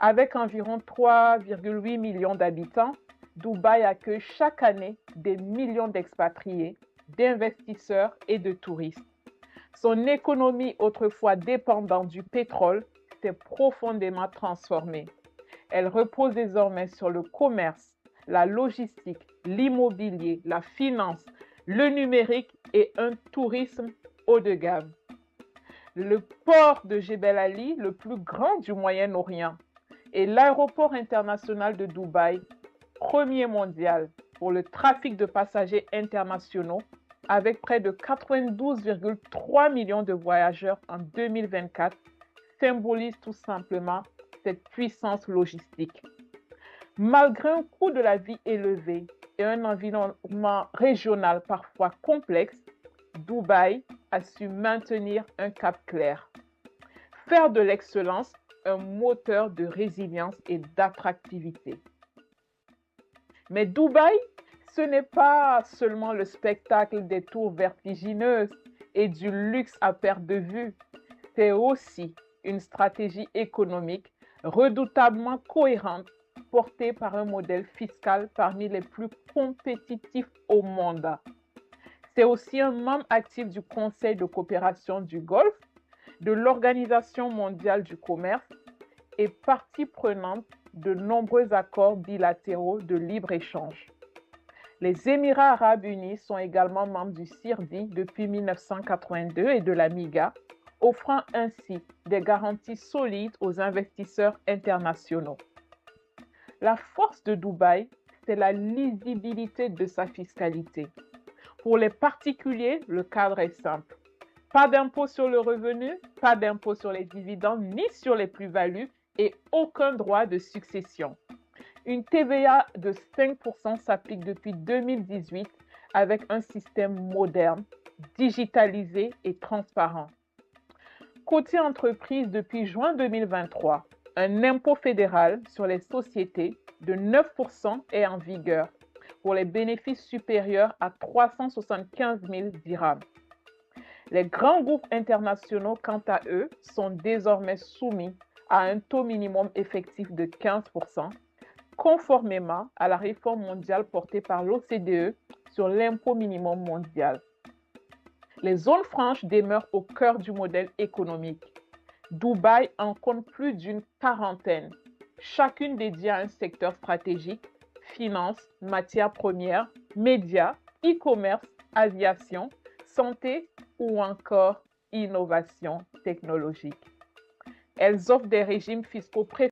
Avec environ 3,8 millions d'habitants, Dubaï accueille chaque année des millions d'expatriés, d'investisseurs et de touristes. Son économie, autrefois dépendante du pétrole, s'est profondément transformée. Elle repose désormais sur le commerce, la logistique, l'immobilier, la finance, le numérique et un tourisme haut de gamme. Le port de Jebel Ali, le plus grand du Moyen-Orient, et l'aéroport international de Dubaï, premier mondial pour le trafic de passagers internationaux, avec près de 92,3 millions de voyageurs en 2024, symbolise tout simplement cette puissance logistique. Malgré un coût de la vie élevé et un environnement régional parfois complexe, Dubaï a su maintenir un cap clair. Faire de l'excellence un moteur de résilience et d'attractivité. Mais Dubaï, ce n'est pas seulement le spectacle des tours vertigineuses et du luxe à perte de vue, c'est aussi une stratégie économique redoutablement cohérente portée par un modèle fiscal parmi les plus compétitifs au monde. C'est aussi un membre actif du Conseil de coopération du Golfe, de l'Organisation mondiale du commerce et partie prenante de nombreux accords bilatéraux de libre-échange. Les Émirats arabes unis sont également membres du CIRDI depuis 1982 et de la MIGA, offrant ainsi des garanties solides aux investisseurs internationaux. La force de Dubaï, c'est la lisibilité de sa fiscalité. Pour les particuliers, le cadre est simple. Pas d'impôt sur le revenu, pas d'impôt sur les dividendes ni sur les plus-values et aucun droit de succession. Une TVA de 5% s'applique depuis 2018 avec un système moderne, digitalisé et transparent. Côté entreprise, depuis juin 2023, un impôt fédéral sur les sociétés de 9% est en vigueur pour les bénéfices supérieurs à 375 000 dirhams. Les grands groupes internationaux, quant à eux, sont désormais soumis à un taux minimum effectif de 15%, conformément à la réforme mondiale portée par l'OCDE sur l'impôt minimum mondial. Les zones franches demeurent au cœur du modèle économique. Dubaï en compte plus d'une quarantaine, chacune dédiée à un secteur stratégique: finance, matières premières, médias, e-commerce, aviation, santé ou encore innovation technologique. Elles offrent des régimes fiscaux préférentiels